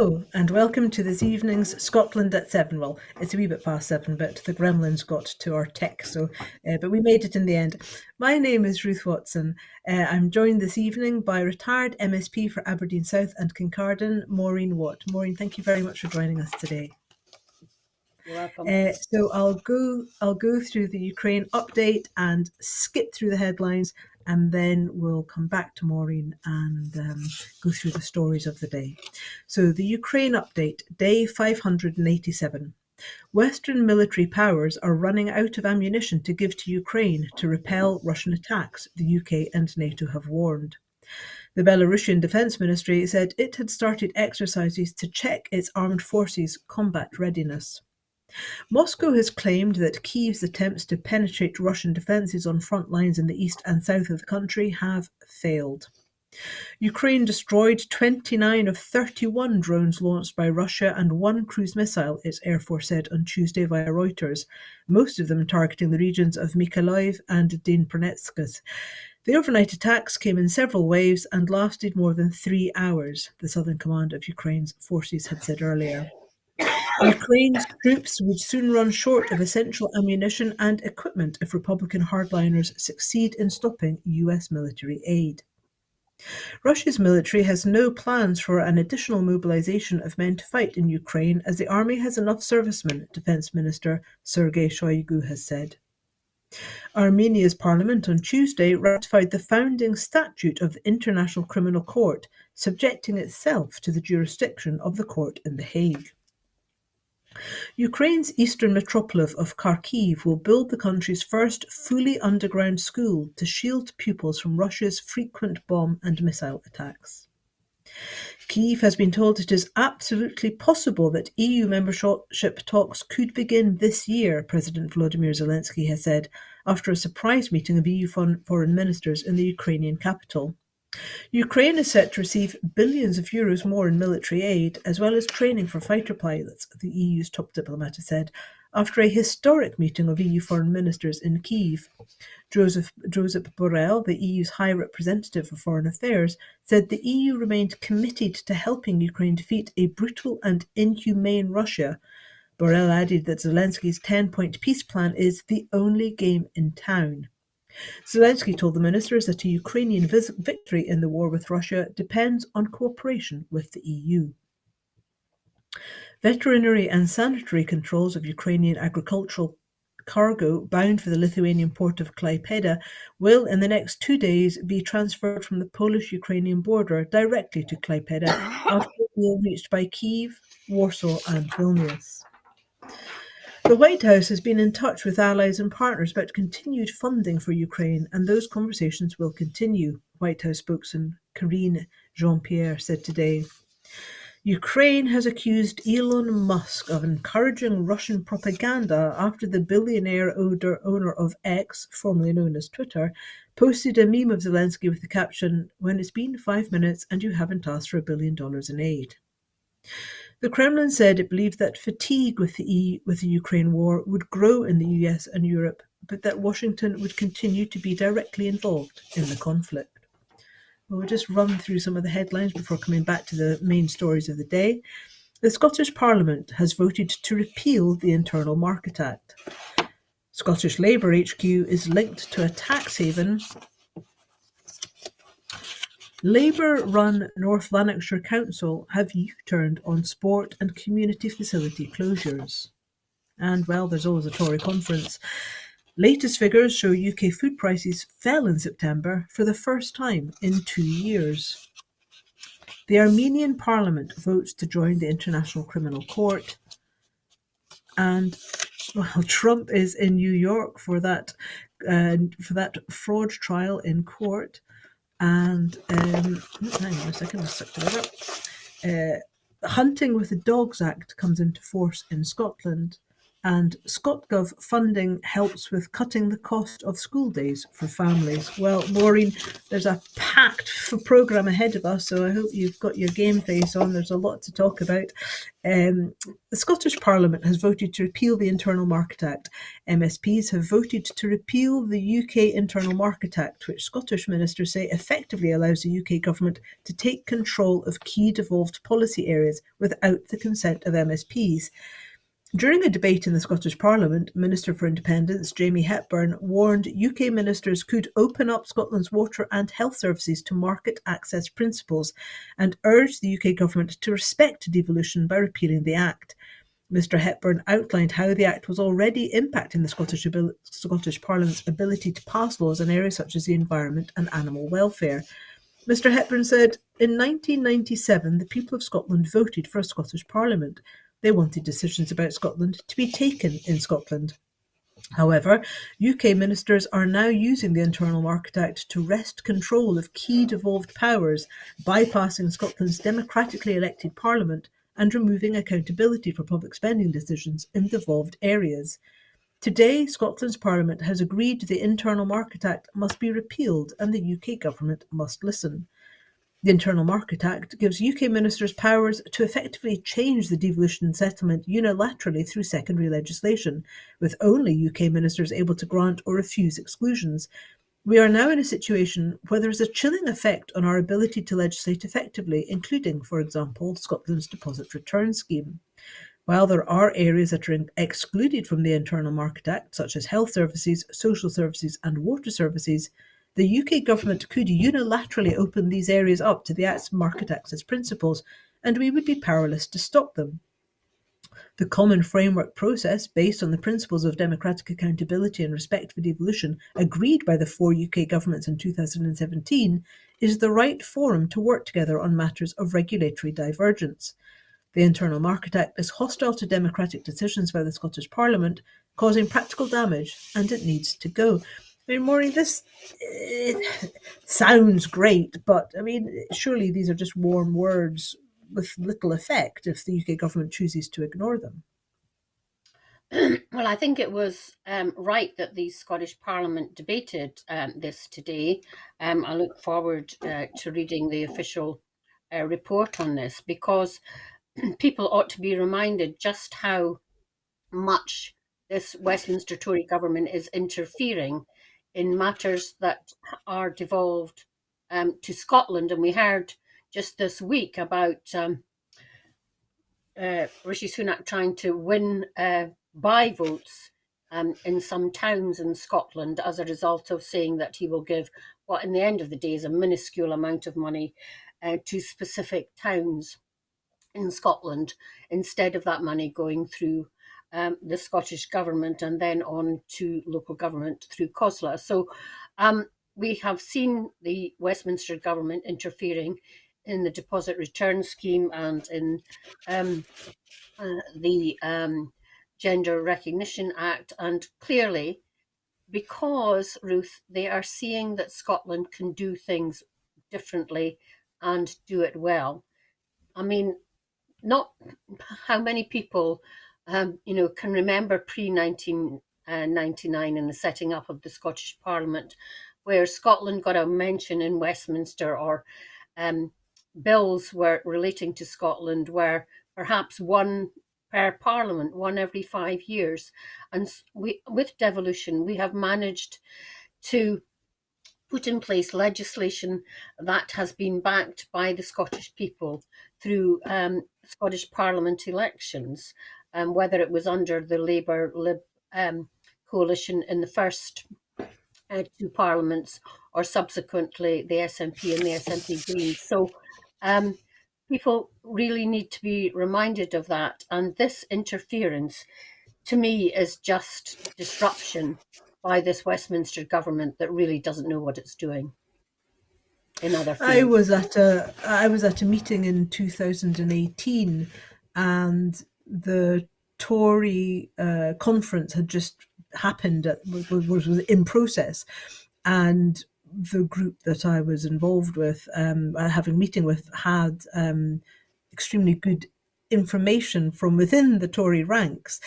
Hello, and welcome to this evening's Scotland at 7. Well, it's a wee bit past 7, but the gremlins got to our tech, but we made it in the end. My name is Ruth Watson. I'm joined this evening by retired MSP for Aberdeen South and Kincardine, Maureen Watt. Maureen, thank you very much for joining us today. You're welcome. So I'll go through the Ukraine update and skip through the headlines, and then we'll come back to Maureen and go through the stories of the day. So the Ukraine update, day 587. Western military powers are running out of ammunition to give to Ukraine to repel Russian attacks, the UK and NATO have warned. The Belarusian Defence Ministry said it had started exercises to check its armed forces' combat readiness. Moscow has claimed that Kyiv's attempts to penetrate Russian defences on front lines in the east and south of the country have failed. Ukraine destroyed 29 of 31 drones launched by Russia and one cruise missile, its Air Force said on Tuesday via Reuters, most of them targeting the regions of Mykolaiv and Dnipropetrovsk. The overnight attacks came in several waves and lasted more than 3 hours, the Southern Command of Ukraine's forces had said earlier. Ukraine's troops would soon run short of essential ammunition and equipment if Republican hardliners succeed in stopping US military aid. Russia's military has no plans for an additional mobilization of men to fight in Ukraine as the army has enough servicemen, Defense Minister Sergei Shoigu has said. Armenia's parliament on Tuesday ratified the founding statute of the International Criminal Court, subjecting itself to the jurisdiction of the court in The Hague. Ukraine's eastern metropolis of Kharkiv will build the country's first fully underground school to shield pupils from Russia's frequent bomb and missile attacks. Kyiv has been told it is absolutely possible that EU membership talks could begin this year, President Volodymyr Zelensky has said, after a surprise meeting of EU foreign ministers in the Ukrainian capital. Ukraine is set to receive billions of euros more in military aid, as well as training for fighter pilots, the EU's top diplomat has said, after a historic meeting of EU foreign ministers in Kyiv. Joseph Borrell, the EU's High Representative for Foreign Affairs, said the EU remained committed to helping Ukraine defeat a brutal and inhumane Russia. Borrell added that Zelensky's 10-point peace plan is the only game in town. Zelensky told the ministers that a Ukrainian victory in the war with Russia depends on cooperation with the EU. Veterinary and sanitary controls of Ukrainian agricultural cargo bound for the Lithuanian port of Klaipėda will, in the next 2 days, be transferred from the Polish-Ukrainian border directly to Klaipėda after a deal reached by Kyiv, Warsaw and Vilnius. The White House has been in touch with allies and partners about continued funding for Ukraine, and those conversations will continue, White House spokesman Karine Jean-Pierre said today. Ukraine has accused Elon Musk of encouraging Russian propaganda after the billionaire owner of X, formerly known as Twitter, posted a meme of Zelensky with the caption, "When it's been 5 minutes and you haven't asked for $1 billion in aid." The Kremlin said it believed that fatigue with the Ukraine war would grow in the US and Europe, but that Washington would continue to be directly involved in the conflict. We'll just run through some of the headlines before coming back to the main stories of the day. The Scottish Parliament has voted to repeal the Internal Market Act. Scottish Labour HQ is linked to a tax haven. Labour-run North Lanarkshire Council have U-turned on sport and community facility closures. And, well, there's always a Tory conference. Latest figures show UK food prices fell in September for the first time in 2 years. The Armenian Parliament votes to join the International Criminal Court. And, well, Trump is in New York for that fraud trial in court. And hang on a second, I'll stick to that. The Hunting with the Dogs Act comes into force in Scotland, and ScotGov funding helps with cutting the cost of school days for families. Well, Maureen, there's a packed programme ahead of us, so I hope you've got your game face on. There's a lot to talk about. The Scottish Parliament has voted to repeal the Internal Market Act. MSPs have voted to repeal the UK Internal Market Act, which Scottish ministers say effectively allows the UK government to take control of key devolved policy areas without the consent of MSPs. During a debate in the Scottish Parliament, Minister for Independence Jamie Hepburn warned UK ministers could open up Scotland's water and health services to market access principles and urged the UK government to respect devolution by repealing the Act. Mr Hepburn outlined how the Act was already impacting the Scottish Parliament's ability to pass laws in areas such as the environment and animal welfare. Mr Hepburn said, in 1997, the people of Scotland voted for a Scottish Parliament. They wanted decisions about Scotland to be taken in Scotland. However, UK ministers are now using the Internal Market Act to wrest control of key devolved powers, bypassing Scotland's democratically elected Parliament and removing accountability for public spending decisions in devolved areas. Today, Scotland's Parliament has agreed the Internal Market Act must be repealed and the UK government must listen. The Internal Market Act gives UK ministers powers to effectively change the devolution settlement unilaterally through secondary legislation, with only UK ministers able to grant or refuse exclusions. We are now in a situation where there is a chilling effect on our ability to legislate effectively, including, for example, Scotland's deposit return scheme. While there are areas that are excluded from the Internal Market Act, such as health services, social services, and water services, the UK government could unilaterally open these areas up to the Act's market access principles, and we would be powerless to stop them. The common framework process, based on the principles of democratic accountability and respect for devolution, agreed by the 4 UK governments in 2017, is the right forum to work together on matters of regulatory divergence. The Internal Market Act is hostile to democratic decisions by the Scottish Parliament, causing practical damage, and it needs to go. I mean, Maureen, this sounds great, but I mean, surely these are just warm words with little effect if the UK government chooses to ignore them. Well, I think it was right that the Scottish Parliament debated this today. I look forward to reading the official report on this, because people ought to be reminded just how much this Westminster Tory government is interfering in matters that are devolved to Scotland. And we heard just this week about Rishi Sunak trying to win by votes in some towns in Scotland as a result of saying that he will give what, in the end of the day, is a minuscule amount of money to specific towns in Scotland, instead of that money going through the Scottish government and then on to local government through COSLA. So we have seen the Westminster government interfering in the deposit return scheme and in the Gender Recognition Act. And clearly, because, Ruth, they are seeing that Scotland can do things differently and do it well. I mean, not how many people, can remember pre-1999 in the setting up of the Scottish Parliament, where Scotland got a mention in Westminster, or bills were relating to Scotland were perhaps one per Parliament, one every 5 years. And with devolution, we have managed to put in place legislation that has been backed by the Scottish people through Scottish Parliament elections, whether it was under the Labour-Lib coalition in the first 2 parliaments, or subsequently the SNP and the SNP Greens. So people really need to be reminded of that. And this interference, to me, is just disruption by this Westminster government that really doesn't know what it's doing in other fields. I was at a meeting in 2018, and the Tory conference had just happened, was in process, and the group that I was involved with, having a meeting with, had extremely good information from within the Tory ranks.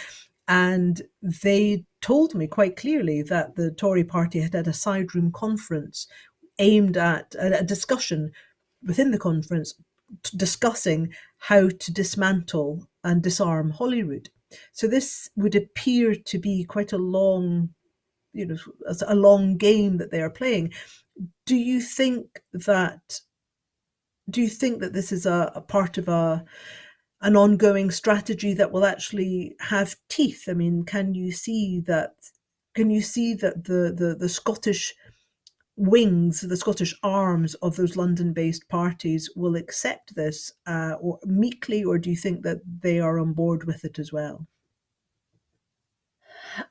And they told me quite clearly that the Tory party had had a side room conference aimed at a discussion within the conference discussing how to dismantle and disarm Holyrood. So this would appear to be quite a long, a long game that they are playing. Do you think that this is a part of an ongoing strategy that will actually have teeth? I mean, can you see that? Can you see that the Scottish wings, the Scottish arms of those London-based parties will accept this or meekly, or do you think that they are on board with it as well?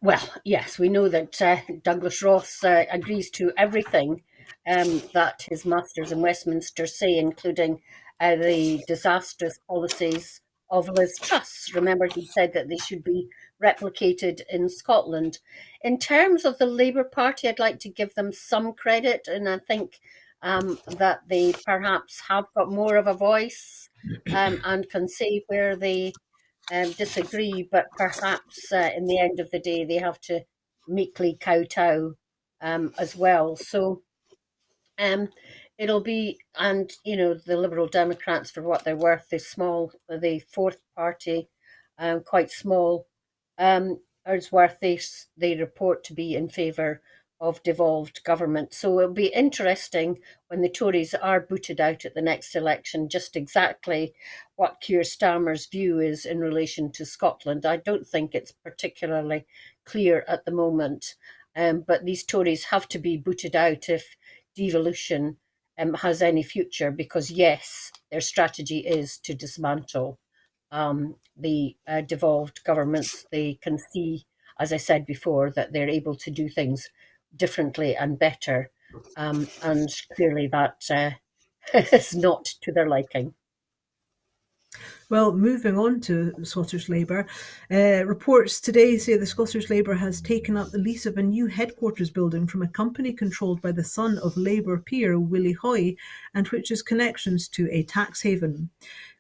Well, yes, we know that Douglas Ross agrees to everything that his masters in Westminster say, including the disastrous policies of Liz Truss. Remember, he said that they should be replicated in Scotland. In terms of the Labour Party, I'd like to give them some credit, and I think that they perhaps have got more of a voice and can say where they disagree, but perhaps in the end of the day, they have to meekly kowtow as well. So um, it'll be, and the Liberal Democrats, for what they're worth, the fourth party, quite small, is worth they report to be in favour of devolved government. So it'll be interesting when the Tories are booted out at the next election, just exactly what Keir Starmer's view is in relation to Scotland. I don't think it's particularly clear at the moment, but these Tories have to be booted out if devolution has any future, because yes, their strategy is to dismantle the devolved governments. They can see, as I said before, that they're able to do things differently and better, and clearly that is not to their liking. Well, moving on to Scottish Labour, reports today say the Scottish Labour has taken up the lease of a new headquarters building from a company controlled by the son of Labour peer Willie Hoy, and which has connections to a tax haven.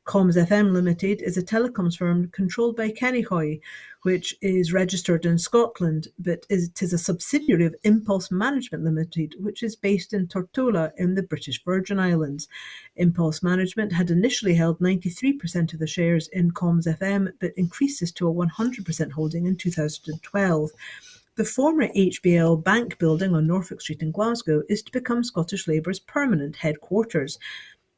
Comms FM Limited is a telecoms firm controlled by Kenny Hoy, which is registered in Scotland, but it is a subsidiary of Impulse Management Limited, which is based in Tortola in the British Virgin Islands. Impulse Management had initially held 93% of the shares in Comms FM, but increased this to a 100% holding in 2012. The former HBL Bank building on Norfolk Street in Glasgow is to become Scottish Labour's permanent headquarters.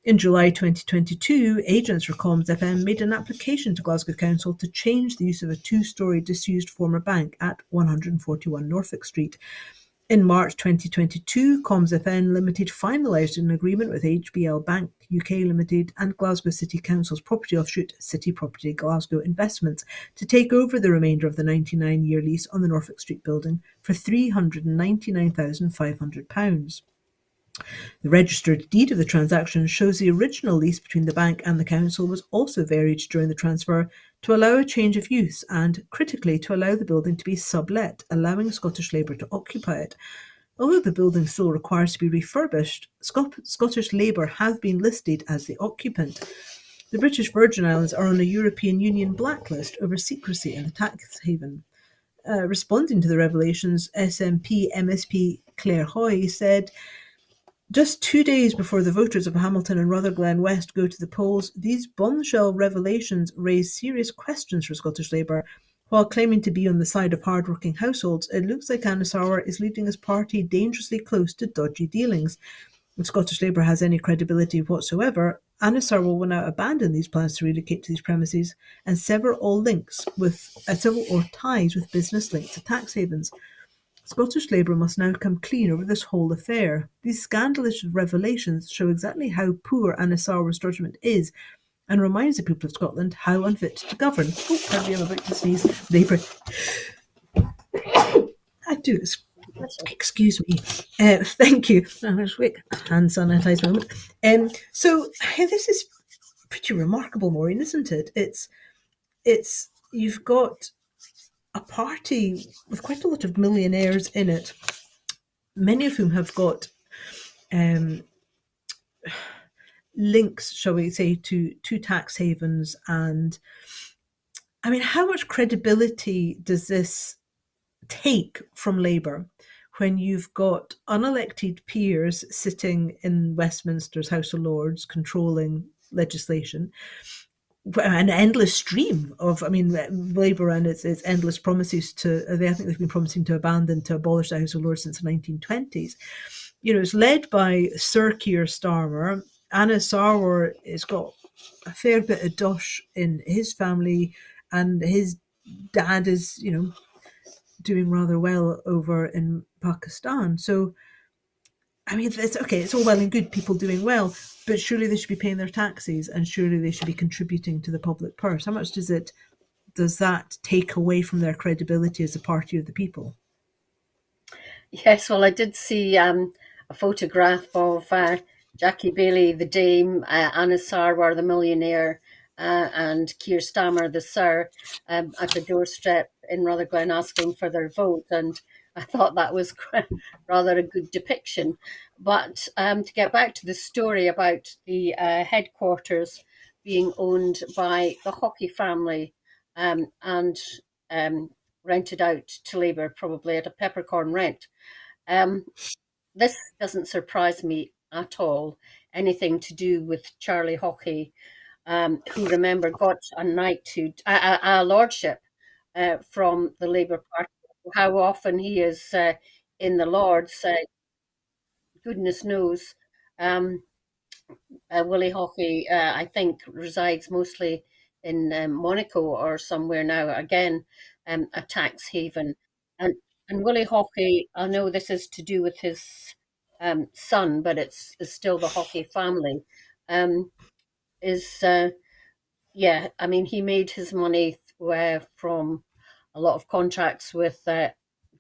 In July 2022, agents for Comms FM made an application to Glasgow Council to change the use of a two-storey disused former bank at 141 Norfolk Street. In March 2022, Comms FM Limited finalised an agreement with HBL Bank UK Limited and Glasgow City Council's property offshoot City Property Glasgow Investments to take over the remainder of the 99-year lease on the Norfolk Street building for £399,500. The registered deed of the transaction shows the original lease between the bank and the council was also varied during the transfer to allow a change of use and, critically, to allow the building to be sublet, allowing Scottish Labour to occupy it. Although the building still requires to be refurbished, Scottish Labour have been listed as the occupant. The British Virgin Islands are on a European Union blacklist over secrecy in the tax haven. Responding to the revelations, SNP MSP Claire Hoy said, "Just 2 days before the voters of Hamilton and Rutherglen West go to the polls, these bombshell revelations raise serious questions for Scottish Labour. While claiming to be on the side of hard-working households, it looks like Anna Sauer is leading his party dangerously close to dodgy dealings. If Scottish Labour has any credibility whatsoever, Anna Sauer will now abandon these plans to relocate to these premises and sever all ties with business linked to tax havens. Scottish Labour must now come clean over this whole affair. These scandalous revelations show exactly how poor Anna Sauer's judgment is and reminds the people of Scotland how unfit to govern." Oh, pardon me, I'm about to sneeze. Labour. I do. Excuse me. Thank you. I'm just quick hand sanitize moment. So this is pretty remarkable, Maureen, isn't it? It's you've got a party with quite a lot of millionaires in it, many of whom have got links, shall we say, to tax havens and I mean, how much credibility does this take from Labour when you've got unelected peers sitting in Westminster's House of Lords controlling legislation, an endless stream of, I mean, Labour and its endless promises to, I think they've been promising to abolish the House of Lords since the 1920s. It's led by Sir Keir Starmer. Anna Sarwar has got a fair bit of dosh in his family, and his dad is, doing rather well over in Pakistan. So, I mean, it's okay, it's all well and good people doing well, but surely they should be paying their taxes and surely they should be contributing to the public purse. How much does that take away from their credibility as a party of the people? Yes, well, I did see a photograph of Jackie Bailey, the Dame, Anna Sarwar, the millionaire, and Keir Stammer, the Sir, at the doorstep in Rutherglen asking for their vote. And I thought that was rather a good depiction. But to get back to the story about the headquarters being owned by the Hockey family and rented out to Labour, probably at a peppercorn rent. Um, this doesn't surprise me at all. Anything to do with Charlie Hockey, who, remember, got a knighthood, a lordship from the Labour Party. How often he is in the Lords, goodness knows. Um, Willie Hockey, I think, resides mostly in Monaco or somewhere now. Again, a tax haven, and Willie Hockey. I know this is to do with his son, but it's still the Hockey family. Um, is Yeah, I mean, he made his money from a lot of contracts with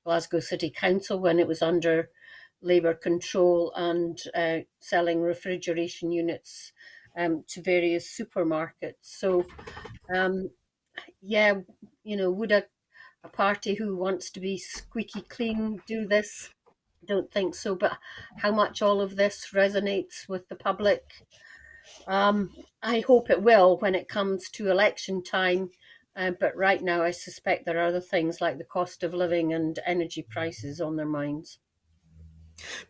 Glasgow City Council when it was under Labour control, and selling refrigeration units to various supermarkets. So, um, yeah, would a party who wants to be squeaky clean do this? I don't think so. But how much all of this resonates with the public? I hope it will when it comes to election time. But right now, I suspect there are other things like the cost of living and energy prices on their minds.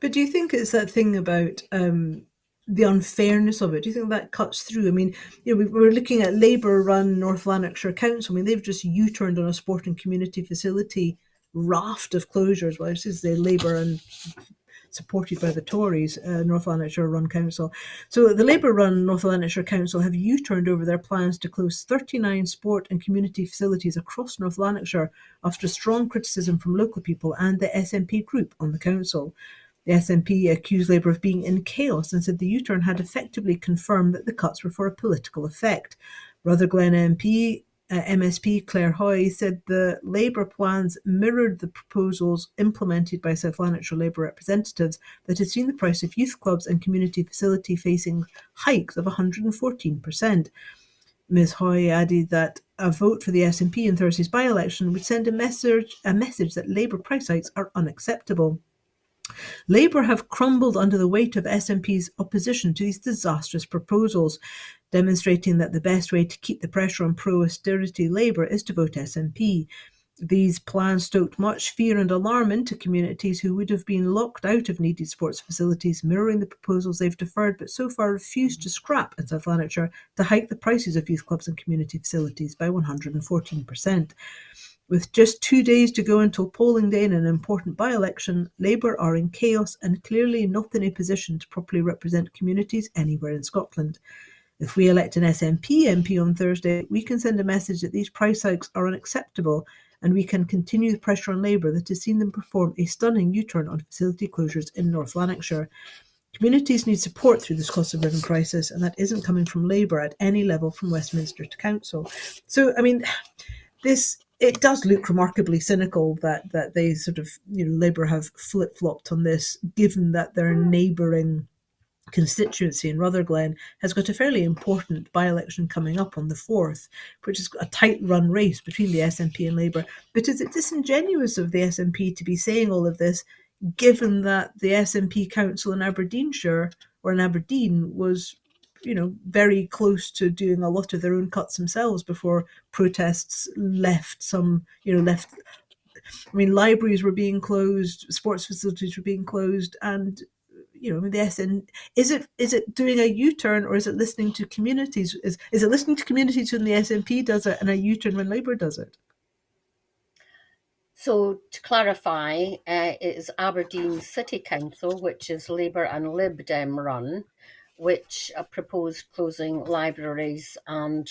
But do you think it's that thing about the unfairness of it? Do you think that cuts through? I mean, we're looking at Labour-run North Lanarkshire Council. I mean, they've just U-turned on a sport and community facility raft of closures. Well, this is the Labour and supported by the Tories, North Lanarkshire Run Council. So the Labour-run North Lanarkshire Council have U-turned over their plans to close 39 sport and community facilities across North Lanarkshire after strong criticism from local people and the SNP group on the council. The SNP accused Labour of being in chaos and said the U-turn had effectively confirmed that the cuts were for a political effect. Rutherglen MSP Claire Hoy said the Labour plans mirrored the proposals implemented by South Lanarkshire Labour representatives that had seen the price of youth clubs and community facility facing hikes of 114%. Ms Hoy added that a vote for the SNP in Thursday's by-election would send a message that Labour price hikes are unacceptable. Labour have crumbled under the weight of SNP's opposition to these disastrous proposals, demonstrating that the best way to keep the pressure on pro-austerity Labour is to vote SNP. These plans stoked much fear and alarm into communities who would have been locked out of needed sports facilities, mirroring the proposals they've deferred but so far refused to scrap in South Lanarkshire to hike the prices of youth clubs and community facilities by 114%. With just 2 days to go until polling day in an important by-election, Labour are in chaos and clearly not in a position to properly represent communities anywhere in Scotland. If we elect an SNP MP on Thursday, we can send a message that these price hikes are unacceptable, and we can continue the pressure on Labour that has seen them perform a stunning U-turn on facility closures in North Lanarkshire. Communities need support through this cost of living crisis, and that isn't coming from Labour at any level from Westminster to Council. So, I mean, it does look remarkably cynical that they sort of, Labour have flip-flopped on this, given that their neighbouring constituency in Rutherglen has got a fairly important by-election coming up on the 4th, which is a tight-run race between the SNP and Labour. But is it disingenuous of the SNP to be saying all of this, given that the SNP council in Aberdeenshire or in Aberdeen was very close to doing a lot of their own cuts themselves before protests left some, left. I mean, libraries were being closed, sports facilities were being closed, and the SN, is it doing a U-turn, or is it listening to communities? Is it listening to communities when the SNP does it, and a U-turn when Labour does it? So to clarify, it is Aberdeen City Council, which is Labour and Lib Dem run, which proposed closing libraries and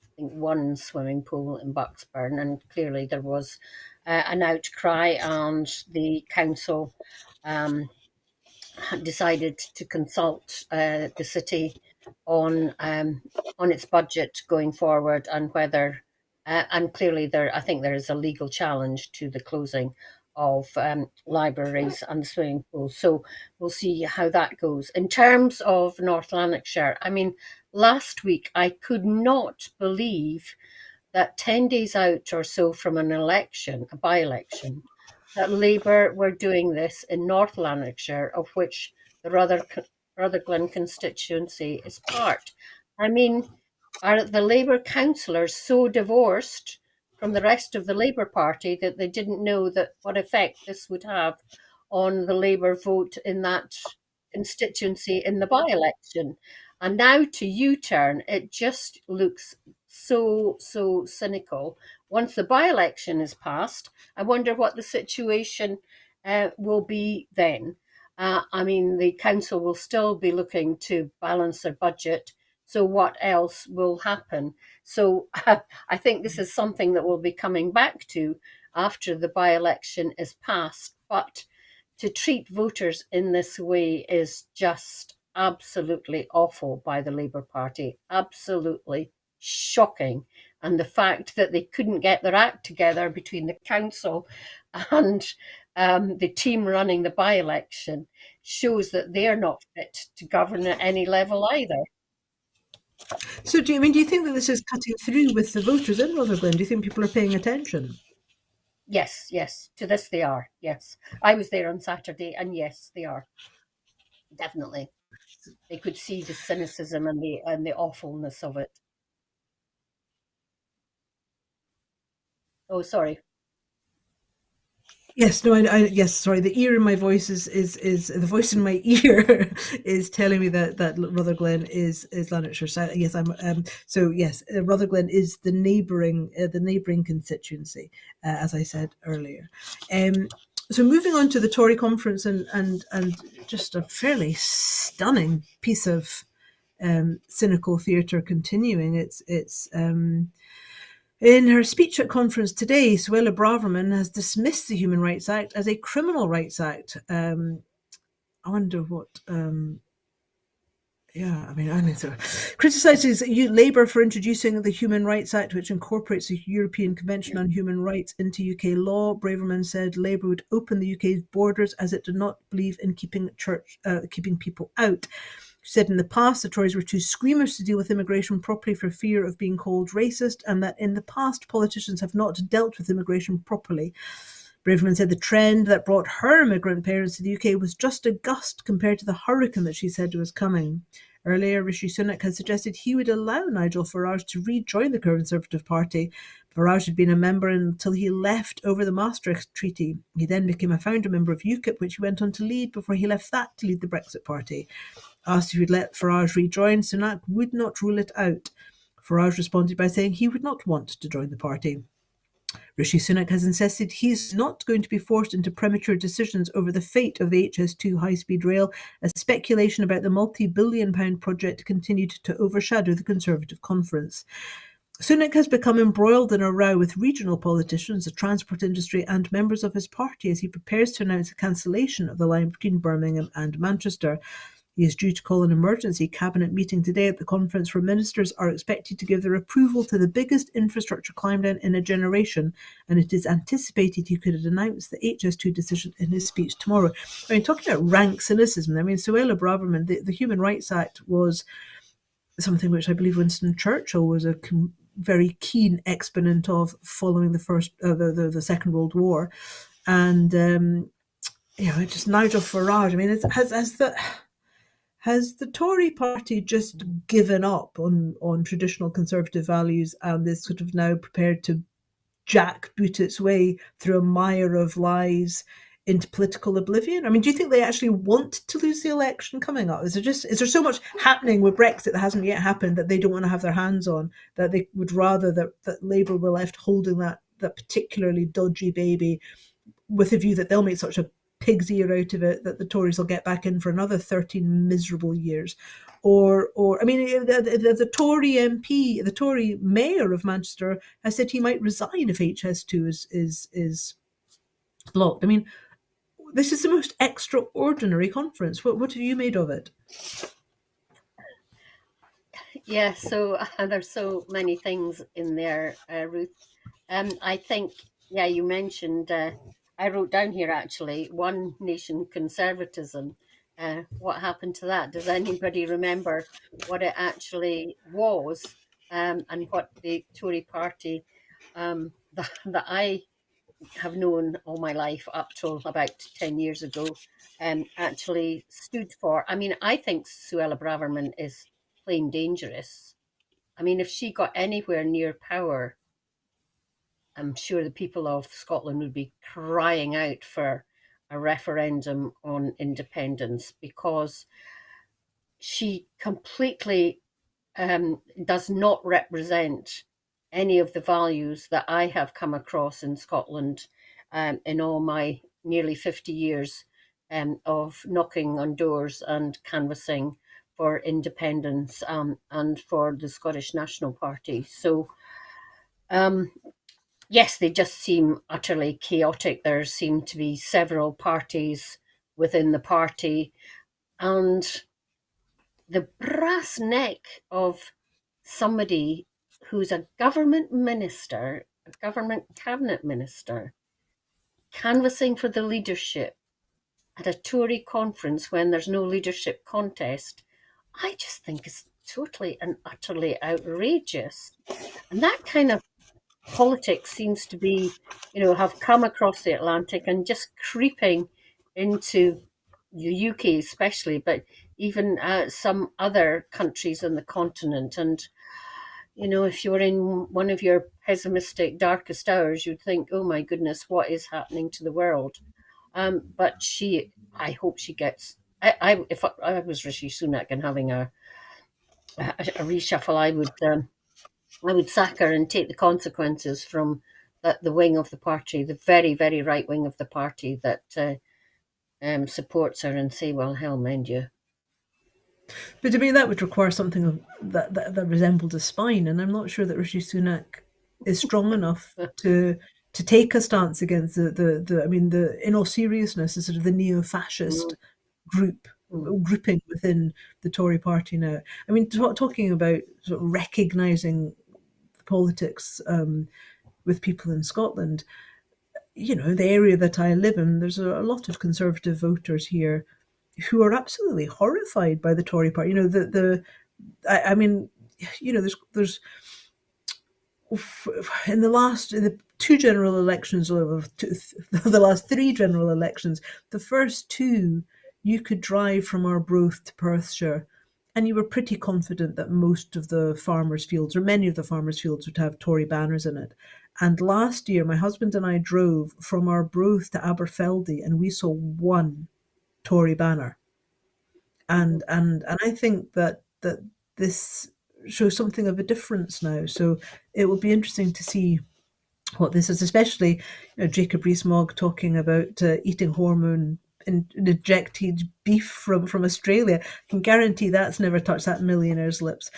I think one swimming pool in Bucksburn, and clearly there was an outcry, and the council um, decided to consult the city on its budget going forward, and whether and clearly I think there is a legal challenge to the closing of libraries and swimming pools. So we'll see how that goes. In terms of North Lanarkshire, I mean, last week I could not believe that 10 days out or so from an election, a by-election, that Labour were doing this in North Lanarkshire, of which the Rutherglen constituency is part. I mean, are the Labour councillors so divorced from the rest of the Labour Party that they didn't know that what effect this would have on the Labour vote in that constituency in the by-election? And now to U-turn, it just looks so cynical. Once the by-election is passed, I wonder what the situation will be then. I mean, the council will still be looking to balance their budget. So what else will happen? So I think this is something that we'll be coming back to after the by-election is passed. But to treat voters in this way is just absolutely awful by the Labour Party. Absolutely shocking. And the fact that they couldn't get their act together between the council and the team running the by-election shows that they're not fit to govern at any level either. So do you think that this is cutting through with the voters in Rutherglen? Do you think people are paying attention? Yes, to this they are. Yes, I was there on Saturday, and yes, they are definitely. They could see the cynicism and the awfulness of it. Oh, sorry. Yes, no, yes, sorry. The ear in my voice is the voice in my ear is telling me that Rutherglen is Lanarkshire. So yes, so yes, Rutherglen is the neighbouring constituency, as I said earlier. So moving on to the Tory conference, and just a fairly stunning piece of cynical theatre continuing. It's in her speech at conference today, Suella Braverman has dismissed the Human Rights Act as a criminal rights act. I wonder what. So criticises Labour for introducing the Human Rights Act, which incorporates the European Convention on Human Rights into UK law. Braverman said Labour would open the UK's borders as it did not believe in keeping people out. She said in the past the Tories were too squeamish to deal with immigration properly for fear of being called racist, and that in the past politicians have not dealt with immigration properly. Braverman said the trend that brought her immigrant parents to the UK was just a gust compared to the hurricane that she said was coming. Earlier, Rishi Sunak had suggested he would allow Nigel Farage to rejoin the Conservative Party. Farage had been a member until he left over the Maastricht Treaty. He then became a founder member of UKIP, which he went on to lead before he left that to lead the Brexit Party. Asked if he would let Farage rejoin, Sunak would not rule it out. Farage responded by saying he would not want to join the party. Rishi Sunak has insisted he's not going to be forced into premature decisions over the fate of the HS2 high-speed rail, as speculation about the multi-billion-pound project continued to overshadow the Conservative conference. Sunak has become embroiled in a row with regional politicians, the transport industry and members of his party as he prepares to announce the cancellation of the line between Birmingham and Manchester. He is due to call an emergency cabinet meeting today at the conference where ministers are expected to give their approval to the biggest infrastructure climb down in a generation, and it is anticipated he could announce the HS2 decision in his speech tomorrow. I mean, talking about rank cynicism, I mean, Suella Braverman, the Human Rights Act was something which I believe Winston Churchill was a very keen exponent of following the Second World War. And, just Nigel Farage, I mean, has the Tory party just given up on traditional conservative values and is sort of now prepared to jackboot its way through a mire of lies into political oblivion? I mean, do you think they actually want to lose the election coming up? Is there so much happening with Brexit that hasn't yet happened that they don't want to have their hands on, that they would rather that Labour were left holding that particularly dodgy baby with a view that they'll make such a pig's ear out of it that the Tories will get back in for another 13 miserable years? Or I mean, the Tory MP, the Tory mayor of Manchester, has said he might resign if HS2 is blocked. I mean, this is the most extraordinary conference. What have you made of it? Yeah, so there's so many things in there, Ruth. I think, yeah, you mentioned, I wrote down here actually, one nation conservatism. What happened to that? Does anybody remember what it actually was, and what the Tory party that I have known all my life up till about 10 years ago actually stood for? I mean, I think Suella Braverman is plain dangerous. I mean, if she got anywhere near power, I'm sure the people of Scotland would be crying out for a referendum on independence, because she completely does not represent any of the values that I have come across in Scotland in all my nearly 50 years of knocking on doors and canvassing for independence and for the Scottish National Party. So, yes, they just seem utterly chaotic. There seem to be several parties within the party, and the brass neck of somebody who's a government minister, a government cabinet minister, canvassing for the leadership at a Tory conference when there's no leadership contest, I just think is totally and utterly outrageous. And that kind of politics seems to be, have come across the Atlantic and just creeping into the UK, especially, but even some other countries on the continent. And, if you're in one of your pessimistic, darkest hours, you'd think, oh my goodness, what is happening to the world? But I hope she gets. If I was Rishi Sunak and having a reshuffle, I would sack her and take the consequences from the wing of the party, the very, very right wing of the party that supports her, and say, well, hell mend you. But to me, that would require something that resembled a spine, and I'm not sure that Rishi Sunak is strong enough to take a stance against the. I mean, in all seriousness, is sort of the neo-fascist grouping within the Tory party now. I mean, talking about sort of recognising politics with people in Scotland, the area that I live in, there's a lot of Conservative voters here who are absolutely horrified by the Tory party. I mean, there's in the two general elections, or the last three general elections, the first two, you could drive from Arbroath to Perthshire, and you were pretty confident that most of the farmers' fields, or many of the farmers' fields, would have Tory banners in it. And last year, my husband and I drove from Arbroath to Aberfeldy, and we saw one Tory banner. And I think that this shows something of a difference now. So it will be interesting to see what this is, especially Jacob Rees-Mogg talking about eating hormone injected beef from Australia. I can guarantee that's never touched that millionaire's lips.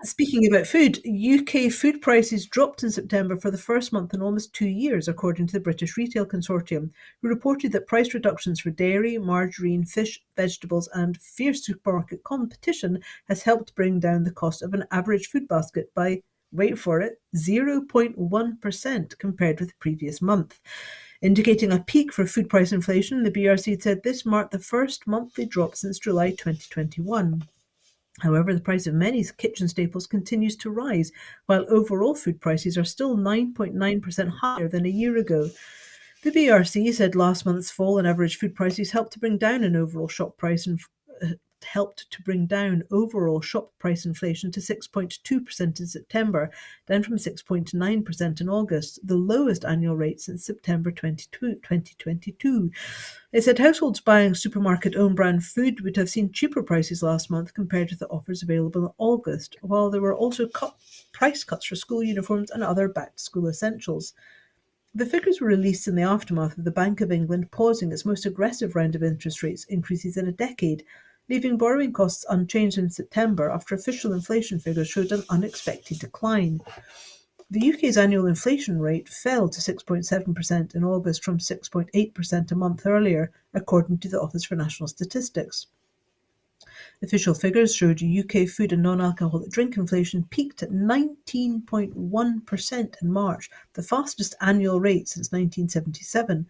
Speaking about food, UK food prices dropped in September for the first month in almost 2 years, according to the British Retail Consortium, who reported that price reductions for dairy, margarine, fish, vegetables, and fierce supermarket competition has helped bring down the cost of an average food basket by, wait for it, 0.1% compared with the previous month. Indicating a peak for food price inflation, the BRC said this marked the first monthly drop since July 2021. However, the price of many kitchen staples continues to rise, while overall food prices are still 9.9% higher than a year ago. The BRC said last month's fall in average food prices helped to bring down an overall shop price helped to bring down overall shop price inflation to 6.2% in September, down from 6.9% in August, the lowest annual rate since September 2022. It said households buying supermarket own brand food would have seen cheaper prices last month compared to the offers available in August, while there were also price cuts for school uniforms and other back-to-school essentials. The figures were released in the aftermath of the Bank of England pausing its most aggressive round of interest rates increases in a decade, leaving borrowing costs unchanged in September after official inflation figures showed an unexpected decline. The UK's annual inflation rate fell to 6.7% in August from 6.8% a month earlier, according to the Office for National Statistics. Official figures showed UK food and non-alcoholic drink inflation peaked at 19.1% in March, the fastest annual rate since 1977.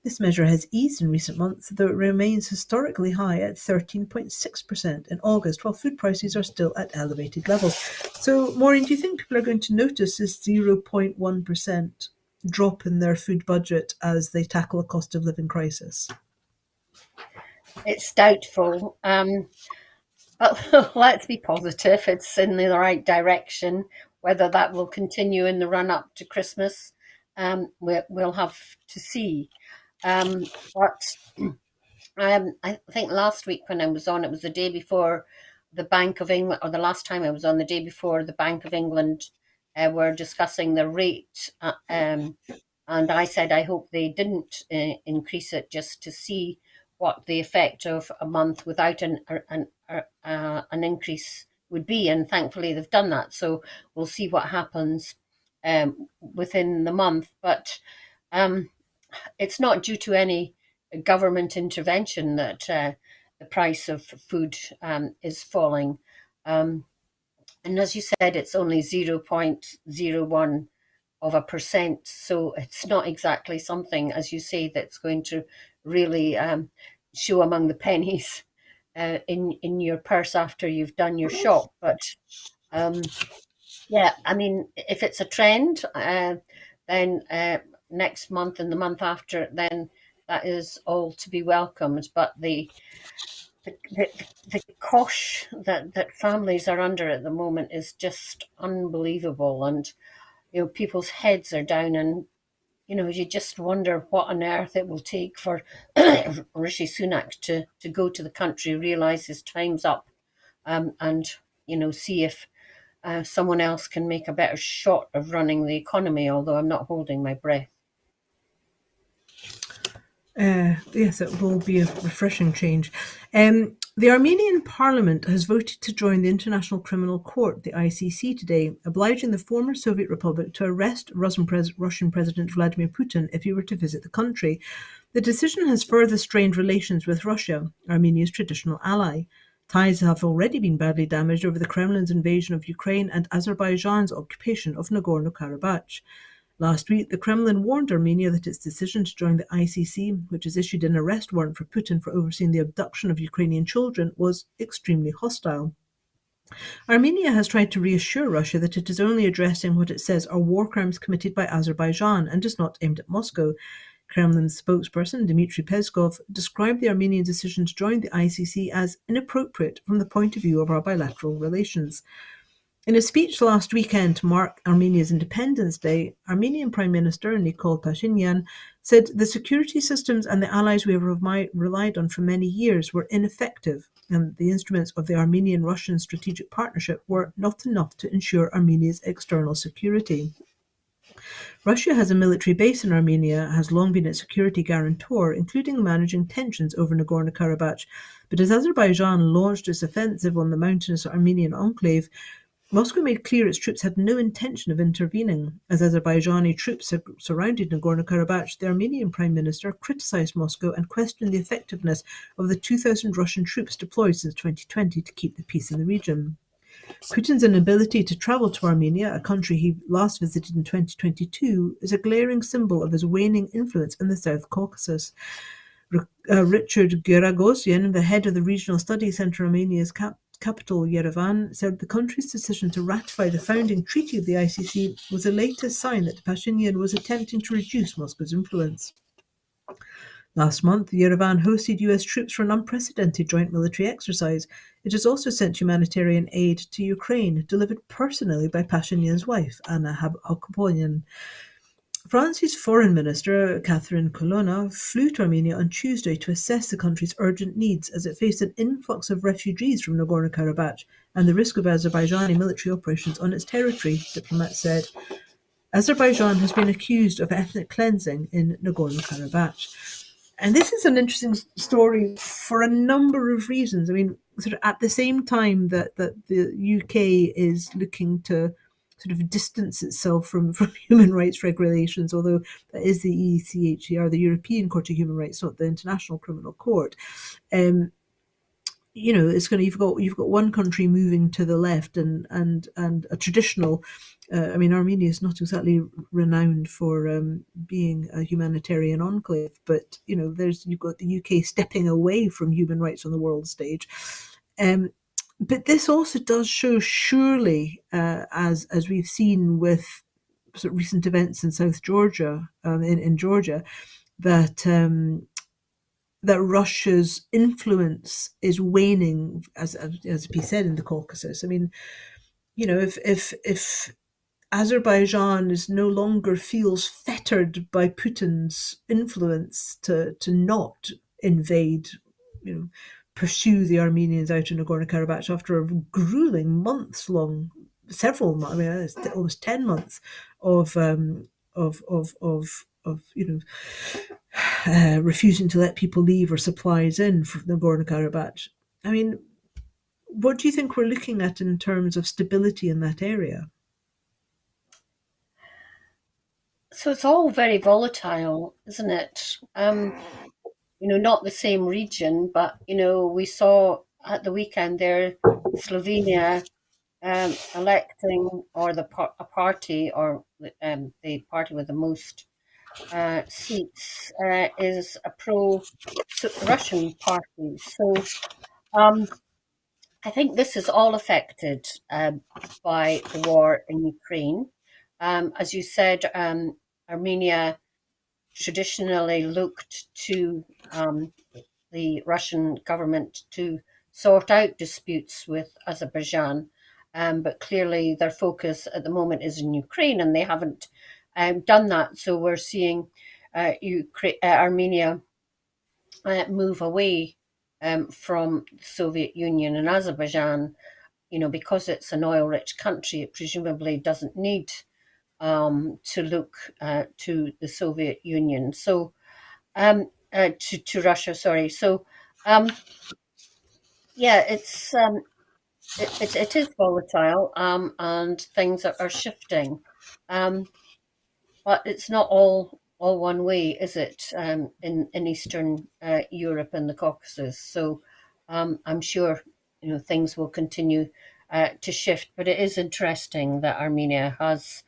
This measure has eased in recent months, though it remains historically high at 13.6% in August, while food prices are still at elevated levels. So, Maureen, do you think people are going to notice this 0.1% drop in their food budget as they tackle a cost of living crisis? It's doubtful. But let's be positive. It's in the right direction. Whether that will continue in the run up to Christmas, we'll have to see. But I think last week when I was on, it was the day before the Bank of England, or the last time I was on, the day before the Bank of England were discussing the rate. And I said I hope they didn't increase it just to see what the effect of a month without an increase would be. And thankfully they've done that. So we'll see what happens within the month. But it's not due to any government intervention that the price of food is falling. And as you said, it's only 0.01%. So it's not exactly something, as you say, that's going to really show among the pennies in your purse after you've done your shop. But yeah, I mean, if it's a trend, then next month and the month after, then that is all to be welcomed. But the cosh that families are under at the moment is just unbelievable, and people's heads are down, and you just wonder what on earth it will take for Rishi Sunak to go to the country, realise his time's up, and see if someone else can make a better shot of running the economy, although I'm not holding my breath. Yes, it will be a refreshing change. The Armenian parliament has voted to join the International Criminal Court, the ICC, today, obliging the former Soviet Republic to arrest Russian President Vladimir Putin if he were to visit the country. The decision has further strained relations with Russia, Armenia's traditional ally. Ties have already been badly damaged over the Kremlin's invasion of Ukraine and Azerbaijan's occupation of Nagorno-Karabakh. Last week, the Kremlin warned Armenia that its decision to join the ICC, which has issued an arrest warrant for Putin for overseeing the abduction of Ukrainian children, was extremely hostile. Armenia has tried to reassure Russia that it is only addressing what it says are war crimes committed by Azerbaijan and is not aimed at Moscow. Kremlin's spokesperson, Dmitry Peskov, described the Armenian decision to join the ICC as inappropriate from the point of view of our bilateral relations. In a speech last weekend to mark Armenia's Independence Day, Armenian Prime Minister Nikol Pashinyan said the security systems and the allies we have relied on for many years were ineffective, and the instruments of the Armenian-Russian strategic partnership were not enough to ensure Armenia's external security. Russia has a military base in Armenia, has long been its security guarantor, including managing tensions over Nagorno-Karabakh. But as Azerbaijan launched its offensive on the mountainous Armenian enclave, Moscow made clear its troops had no intention of intervening. As Azerbaijani troops surrounded Nagorno-Karabakh, the Armenian Prime Minister criticised Moscow and questioned the effectiveness of the 2,000 Russian troops deployed since 2020 to keep the peace in the region. Putin's inability to travel to Armenia, a country he last visited in 2022, is a glaring symbol of his waning influence in the South Caucasus. Richard Geragosian, the head of the Regional Studies Centre Armenia's capital, Yerevan, said the country's decision to ratify the founding treaty of the ICC was the latest sign that Pashinyan was attempting to reduce Moscow's influence. Last month, Yerevan hosted US troops for an unprecedented joint military exercise. It has also sent humanitarian aid to Ukraine, delivered personally by Pashinyan's wife, Anna Hakoponian. France's foreign minister, Catherine Colonna, flew to Armenia on Tuesday to assess the country's urgent needs as it faced an influx of refugees from Nagorno-Karabakh and the risk of Azerbaijani military operations on its territory, diplomats said. Azerbaijan has been accused of ethnic cleansing in Nagorno-Karabakh. And this is an interesting story for a number of reasons. I mean, sort of at the same time that the UK is looking to sort of distance itself from human rights regulations, although that is the ECHR, the European Court of Human Rights, not the International Criminal Court. It's going to you've got one country moving to the left and a traditional. Armenia is not exactly renowned for being a humanitarian enclave, but you've got the UK stepping away from human rights on the world stage. But this also does show, surely, as we've seen with sort of recent events in South Georgia, in Georgia, that Russia's influence is waning, as we said, in the Caucasus. I mean, if Azerbaijan is no longer feels fettered by Putin's influence to not invade, pursue the Armenians out in Nagorno-Karabakh after a grueling months-long, several months, it's almost 10 months of refusing to let people leave or supplies in from Nagorno-Karabakh. I mean, what do you think we're looking at in terms of stability in that area? So it's all very volatile, isn't it? Not the same region, but we saw at the weekend there, Slovenia electing, or a party, or the party with the most seats is a pro-Russian party. So I think this is all affected by the war in Ukraine. As you said, Armenia traditionally looked to the Russian government to sort out disputes with Azerbaijan, but clearly their focus at the moment is in Ukraine, and they haven't done that. So we're seeing Armenia move away from the Soviet Union, and Azerbaijan, because it's an oil-rich country, it presumably doesn't need to look to the Soviet Union. So to Russia, sorry. So yeah, it is volatile, and things are shifting, but it's not all one way, is it? In Eastern Europe and the Caucasus. So I'm sure things will continue to shift. But it is interesting that Armenia has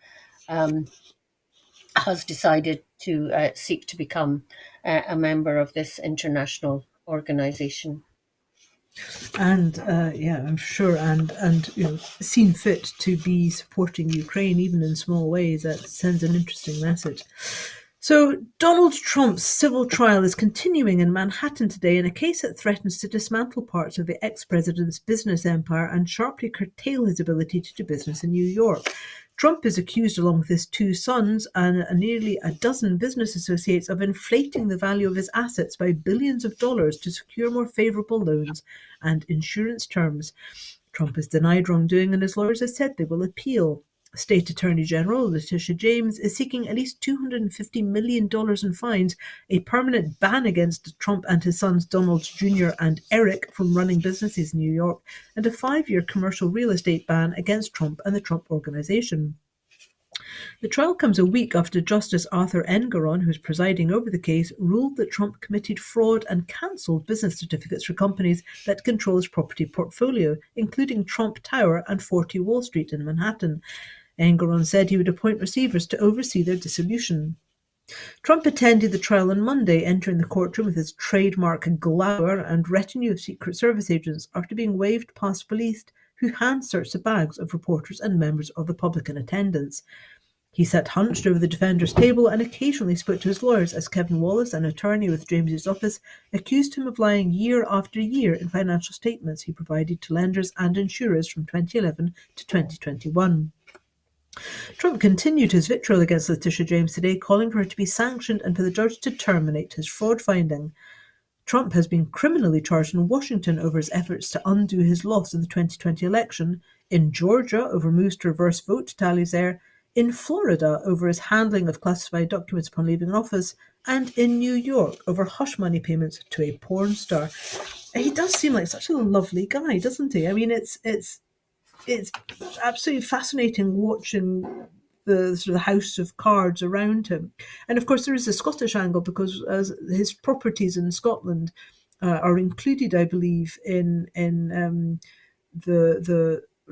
decided to seek to become a member of this international organization. And I'm sure, and seen fit to be supporting Ukraine even in small ways. That sends an interesting message. So Donald Trump's civil trial is continuing in Manhattan today in a case that threatens to dismantle parts of the ex-president's business empire and sharply curtail his ability to do business in New York. Trump is accused, along with his two sons and nearly a dozen business associates, of inflating the value of his assets by billions of dollars to secure more favorable loans and insurance terms. Trump has denied wrongdoing, and his lawyers have said they will appeal. State Attorney General Letitia James is seeking at least $250 million in fines, a permanent ban against Trump and his sons Donald Jr. and Eric from running businesses in New York, and a 5-year commercial real estate ban against Trump and the Trump Organization. The trial comes a week after Justice Arthur Engoron, who is presiding over the case, ruled that Trump committed fraud and cancelled business certificates for companies that control his property portfolio, including Trump Tower and 40 Wall Street in Manhattan. Engoron said he would appoint receivers to oversee their dissolution. Trump attended the trial on Monday, entering the courtroom with his trademark glower and retinue of Secret Service agents after being waved past police who hand-searched the bags of reporters and members of the public in attendance. He sat hunched over the defender's table and occasionally spoke to his lawyers as Kevin Wallace, an attorney with James's office, accused him of lying year after year in financial statements he provided to lenders and insurers from 2011 to 2021. Trump continued his vitriol against Letitia James today, calling for her to be sanctioned and for the judge to terminate his fraud finding. Trump has been criminally charged in Washington over his efforts to undo his loss in the 2020 election, in Georgia over moves to reverse vote tallies there, in Florida over his handling of classified documents upon leaving office, and in New York over hush money payments to a porn star. He does seem like such a lovely guy, doesn't he? I mean, it's absolutely fascinating watching the sort of house of cards around him. And of course, there is a Scottish angle because his properties in Scotland are included, I believe, in the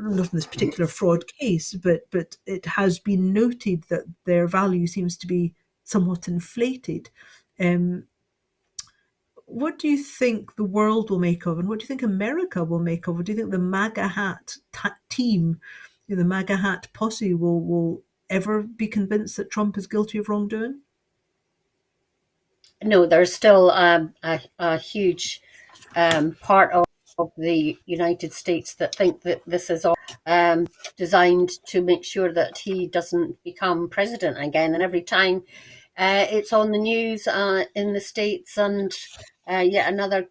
not in this particular fraud case, but it has been noted that their value seems to be somewhat inflated. Um, what do you think the world will make of, and what do you think America will make of? Or do you think the MAGA hat team, the MAGA hat posse, will ever be convinced that Trump is guilty of wrongdoing? No, there's still a huge part of the United States that think that this is all designed to make sure that he doesn't become president again. And every time it's on the news in the States and yet another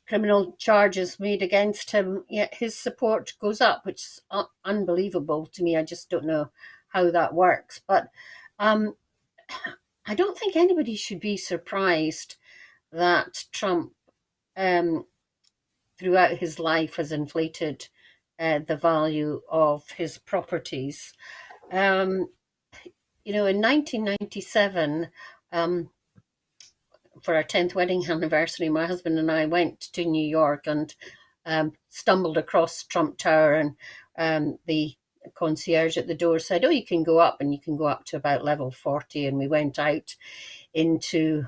criminal charges made against him, yet his support goes up, which is unbelievable to me. I just don't know how that works. But um, I don't think anybody should be surprised that Trump, um, throughout his life, has inflated the value of his properties. Um, in 1997, for our 10th wedding anniversary, my husband and I went to New York and stumbled across Trump Tower, and the concierge at the door said, "Oh, you can go up," and you can go up to about level 40. And we went out into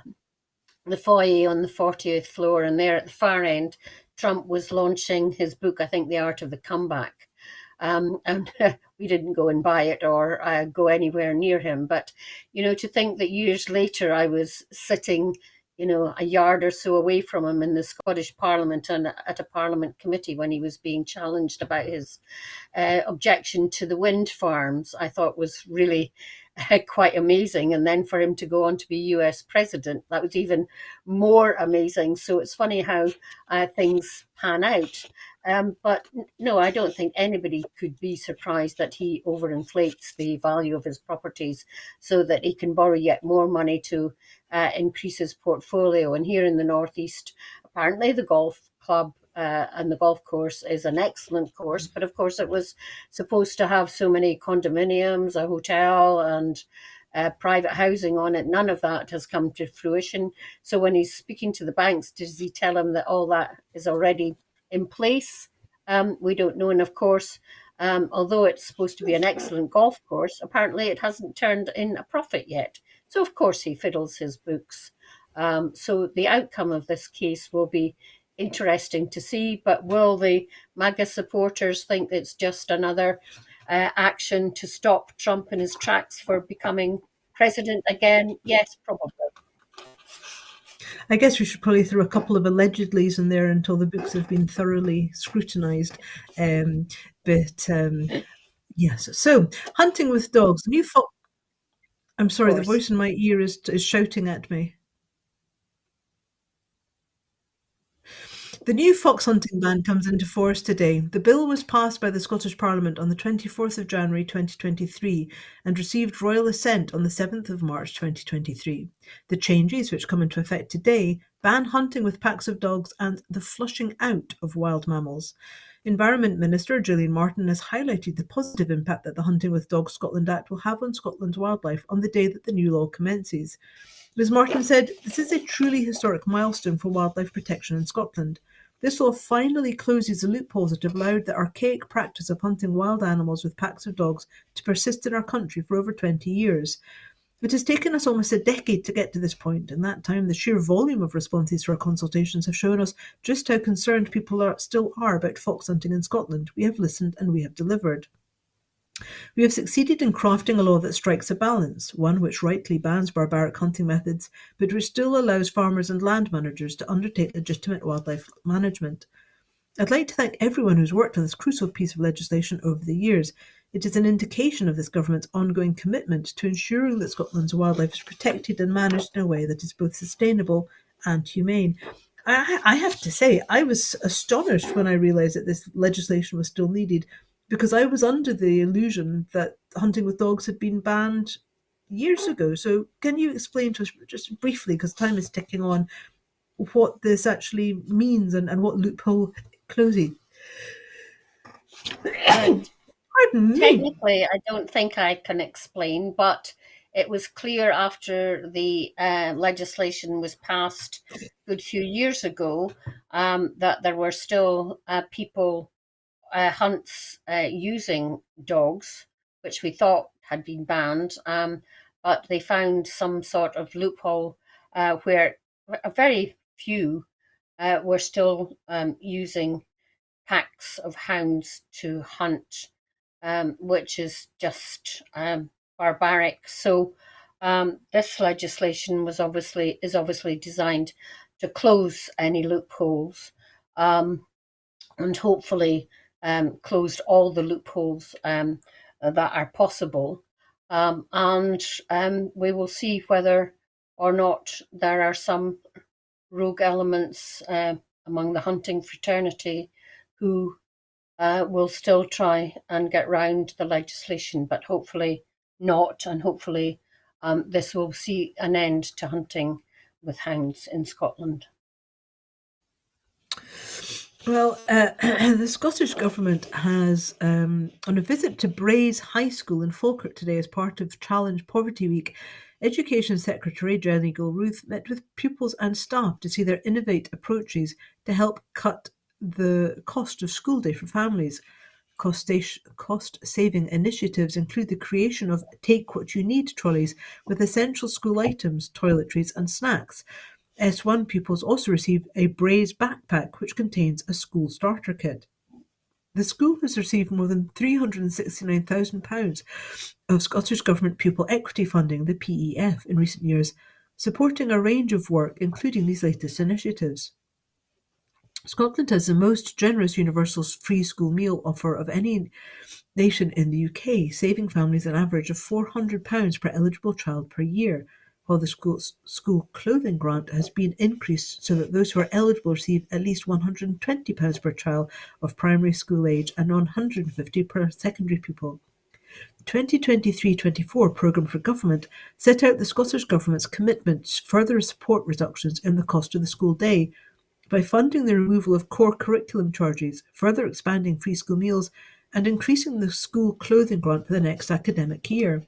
the foyer on the 40th floor, and there at the far end, Trump was launching his book, I think, The Art of the Comeback. And we didn't go and buy it or go anywhere near him. But, to think that years later I was sitting, a yard or so away from him in the Scottish Parliament and at a Parliament committee when he was being challenged about his objection to the wind farms, I thought was really quite amazing. And then for him to go on to be US president, that was even more amazing. So it's funny how things pan out. But no, I don't think anybody could be surprised that he overinflates the value of his properties so that he can borrow yet more money to increase his portfolio. And here in the Northeast, apparently the golf club and the golf course is an excellent course. But of course, it was supposed to have so many condominiums, a hotel, and private housing on it. None of that has come to fruition. So when he's speaking to the banks, does he tell them that all that is already in place? We don't know. And of course, although it's supposed to be an excellent golf course, apparently it hasn't turned in a profit yet. So of course he fiddles his books. So the outcome of this case will be interesting to see. But will the MAGA supporters think it's just another action to stop Trump in his tracks for becoming president again? Yes, probably. I guess we should probably throw a couple of allegedlys in there until the books have been thoroughly scrutinised. But yes, so hunting with dogs. The new fox. I'm sorry, the voice in my ear is shouting at me. The new fox hunting ban comes into force today. The bill was passed by the Scottish Parliament on the 24th of January 2023 and received royal assent on the 7th of March 2023. The changes, which come into effect today, ban hunting with packs of dogs and the flushing out of wild mammals. Environment Minister Gillian Martin has highlighted the positive impact that the Hunting with Dogs Scotland Act will have on Scotland's wildlife on the day that the new law commences. Ms Martin said, "This is a truly historic milestone for wildlife protection in Scotland. This law finally closes the loopholes that have allowed the archaic practice of hunting wild animals with packs of dogs to persist in our country for over 20 years. It has taken us almost a decade to get to this point. In that time, the sheer volume of responses to our consultations have shown us just how concerned people still are about fox hunting in Scotland. We have listened and we have delivered." We have succeeded in crafting a law that strikes a balance, one which rightly bans barbaric hunting methods, but which still allows farmers and land managers to undertake legitimate wildlife management. I'd like to thank everyone who's worked on this crucial piece of legislation over the years. It is an indication of this government's ongoing commitment to ensuring that Scotland's wildlife is protected and managed in a way that is both sustainable and humane. I have to say, I was astonished when I realised that this legislation was still needed because I was under the illusion that hunting with dogs had been banned years ago. So, can you explain to us just briefly, because time is ticking on, what this actually means and what loophole closing? Uh, Pardon me. Technically, I don't think I can explain, but it was clear after the legislation was passed a good few years ago that there were still people hunts using dogs, which we thought had been banned, but they found some sort of loophole where a very few were still using packs of hounds to hunt, which is just barbaric. So this legislation is obviously designed to close any loopholes, and hopefully closed all the loopholes that are possible. And we will see whether or not there are some rogue elements among the hunting fraternity who will still try and get round the legislation, but hopefully not, and hopefully this will see an end to hunting with hounds in Scotland. Well, the Scottish Government has, on a visit to Braes High School in Falkirk today as part of Challenge Poverty Week, Education Secretary Jenny Ruth met with pupils and staff to see their innovate approaches to help cut the cost of school day for families. Cost-saving initiatives include the creation of Take What You Need trolleys with essential school items, toiletries, and snacks. S1 pupils also receive a Braze backpack which contains a school starter kit. The school has received more than £369,000 of Scottish Government pupil equity funding, the PEF, in recent years, supporting a range of work, including these latest initiatives. Scotland has the most generous universal free school meal offer of any nation in the UK, saving families an average of £400 per eligible child per year, while the school clothing grant has been increased so that those who are eligible receive at least £120 per child of primary school age and £150 per secondary pupil. The 2023-24 programme for government set out the Scottish Government's commitment to further support reductions in the cost of the school day by funding the removal of core curriculum charges, further expanding free school meals, and increasing the school clothing grant for the next academic year.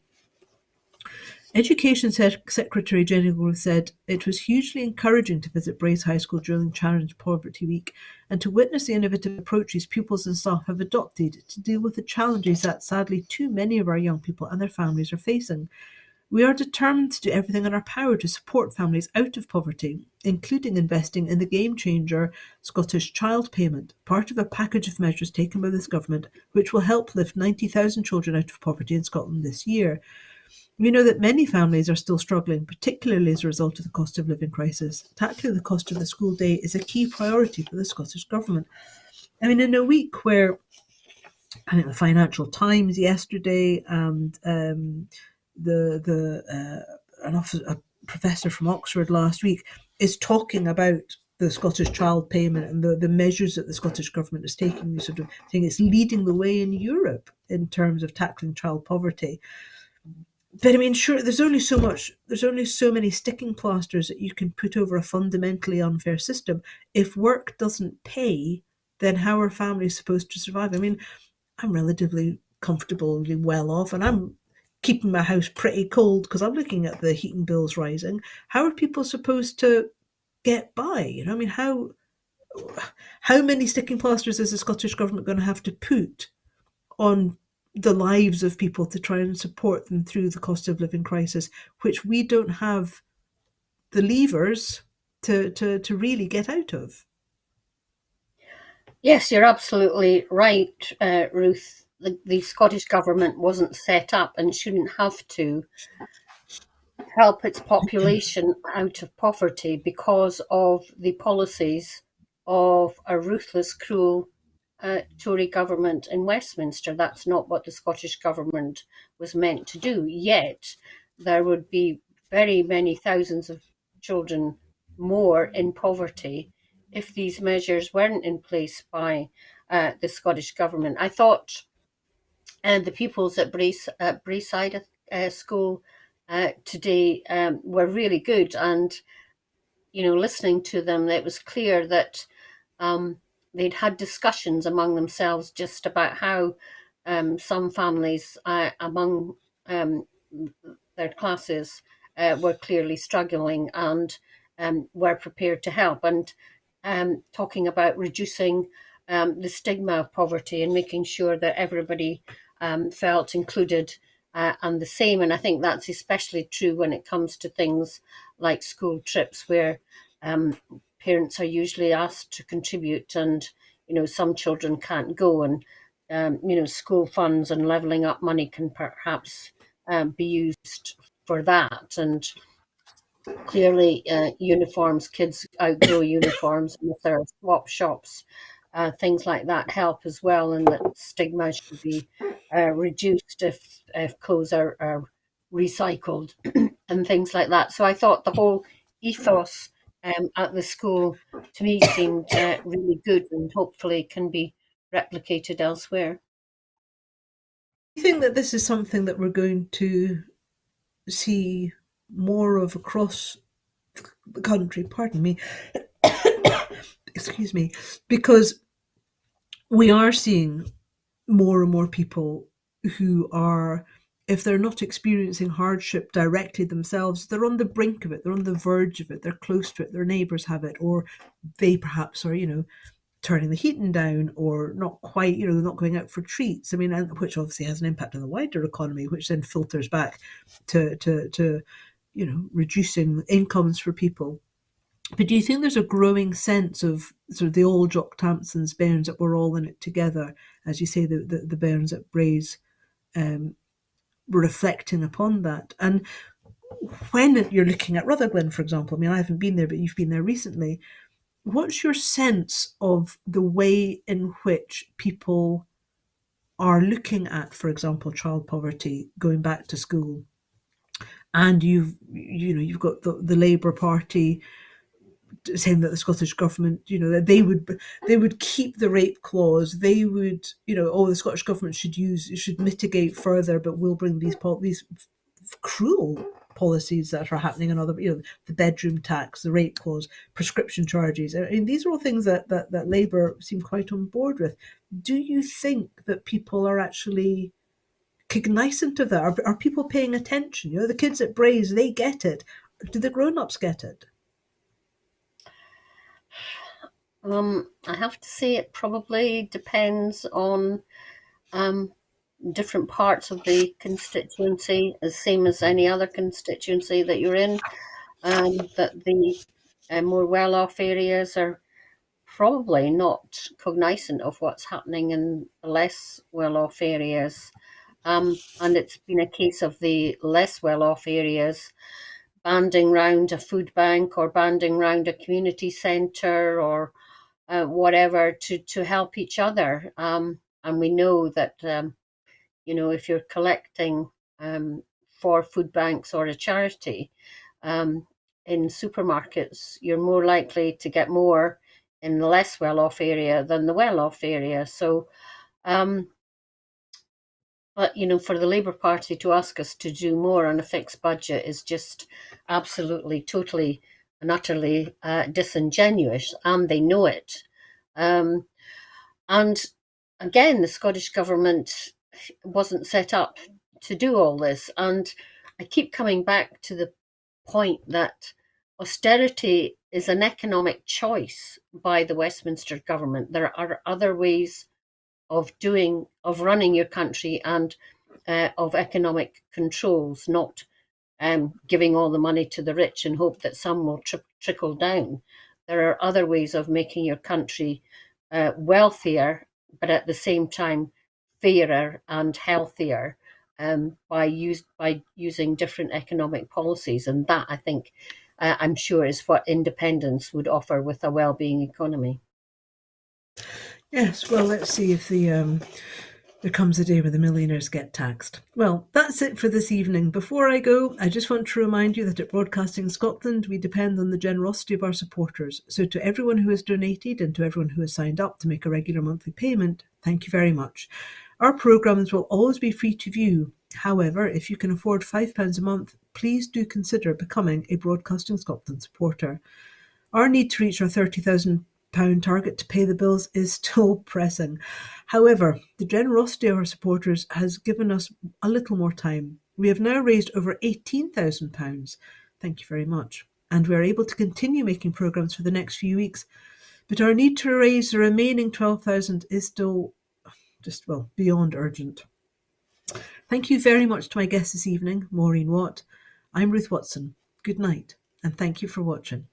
Education Secretary Jenny Grove said it was hugely encouraging to visit Braes High School during Challenge Poverty Week and to witness the innovative approaches pupils and staff have adopted to deal with the challenges that sadly too many of our young people and their families are facing. We are determined to do everything in our power to support families out of poverty, including investing in the game-changer Scottish Child Payment, part of a package of measures taken by this government, which will help lift 90,000 children out of poverty in Scotland this year. We know that many families are still struggling, particularly as a result of the cost of living crisis. Tackling the cost of the school day is a key priority for the Scottish Government. I mean, in a week where I think the Financial Times yesterday and a professor from Oxford last week is talking about the Scottish Child Payment and the measures that the Scottish Government is taking. You sort of think it's leading the way in Europe in terms of tackling child poverty. But I mean, sure, there's only so many sticking plasters that you can put over a fundamentally unfair system. If work doesn't pay, then how are families supposed to survive? I mean, I'm relatively comfortably well off and I'm keeping my house pretty cold because I'm looking at the heating bills rising. How are people supposed to get by? I mean, how many sticking plasters is the Scottish Government going to have to put on the lives of people to try and support them through the cost of living crisis, which we don't have the levers to really get out of? Yes, you're absolutely right, Ruth. the Scottish government wasn't set up and shouldn't have to help its population out of poverty because of the policies of a ruthless, cruel Tory government in Westminster. That's not what the Scottish government was meant to do. Yet there would be very many thousands of children more in poverty if these measures weren't in place by the Scottish government. I thought the pupils at Braeside School today were really good, and listening to them, it was clear that they'd had discussions among themselves just about how some families among their classes were clearly struggling and were prepared to help, and talking about reducing the stigma of poverty and making sure that everybody felt included and the same. And I think that's especially true when it comes to things like school trips, where parents are usually asked to contribute, and some children can't go, and school funds and levelling up money can perhaps be used for that. And clearly, uniforms, kids outgrow uniforms, and if there are swap shops, things like that help as well, and that stigma should be reduced if clothes are recycled and things like that. So I thought the whole ethos at the school, to me, seemed really good, and hopefully can be replicated elsewhere. I think that this is something that we're going to see more of across the country, pardon me, excuse me, because we are seeing more and more people who are, if they're not experiencing hardship directly themselves, they're on the brink of it, they're on the verge of it, they're close to it, their neighbours have it, or they perhaps are, turning the heating down, or not quite, not going out for treats. I mean, and which obviously has an impact on the wider economy, which then filters back to reducing incomes for people. But do you think there's a growing sense of sort of the old Jock Tamson's bairns, that we're all in it together, as you say, the bairns at Braes reflecting upon that? And when you're looking at Rutherglen, for example, I mean, I haven't been there, but you've been there recently. What's your sense of the way in which people are looking at, for example, child poverty, going back to school? And you've got the Labour Party saying that the Scottish government, that they would keep the rape clause. They would, the Scottish government should mitigate further, but we'll bring these cruel policies that are happening in other, the bedroom tax, the rape clause, prescription charges. I mean, these are all things that Labour seem quite on board with. Do you think that people are actually cognizant of that? Are people paying attention? The kids at Braes, they get it. Do the grown-ups get it? I have to say it probably depends on different parts of the constituency, the same as any other constituency that you're in. That the more well-off areas are probably not cognizant of what's happening in the less well-off areas. And it's been a case of the less well-off areas banding round a food bank, or banding round a community centre, or whatever, to help each other. And we know that if you're collecting for food banks or a charity in supermarkets, you're more likely to get more in the less well-off area than the well-off area. So, but for the Labour Party to ask us to do more on a fixed budget is just absolutely, totally, and utterly disingenuous, and they know it. And again, the Scottish government wasn't set up to do all this. And I keep coming back to the point that austerity is an economic choice by the Westminster government. There are other ways of running your country, and of economic controls, not giving all the money to the rich and hope that some will trickle down. There are other ways of making your country wealthier, but at the same time fairer and healthier by using different economic policies. And that, I think, I'm sure, is what independence would offer with a well-being economy. Yes, well, let's see if there comes a day where the millionaires get taxed. Well, that's it for this evening. Before I go, I just want to remind you that at Broadcasting Scotland, we depend on the generosity of our supporters. So to everyone who has donated and to everyone who has signed up to make a regular monthly payment, thank you very much. Our programmes will always be free to view. However, if you can afford £5 a month, please do consider becoming a Broadcasting Scotland supporter. Our need to reach our £30,000 target to pay the bills is still pressing. However, the generosity of our supporters has given us a little more time. We have now raised over £18,000. Thank you very much. And we are able to continue making programmes for the next few weeks. But our need to raise the remaining 12,000 is still beyond urgent. Thank you very much to my guest this evening, Maureen Watt. I'm Ruth Watson. Good night, and thank you for watching.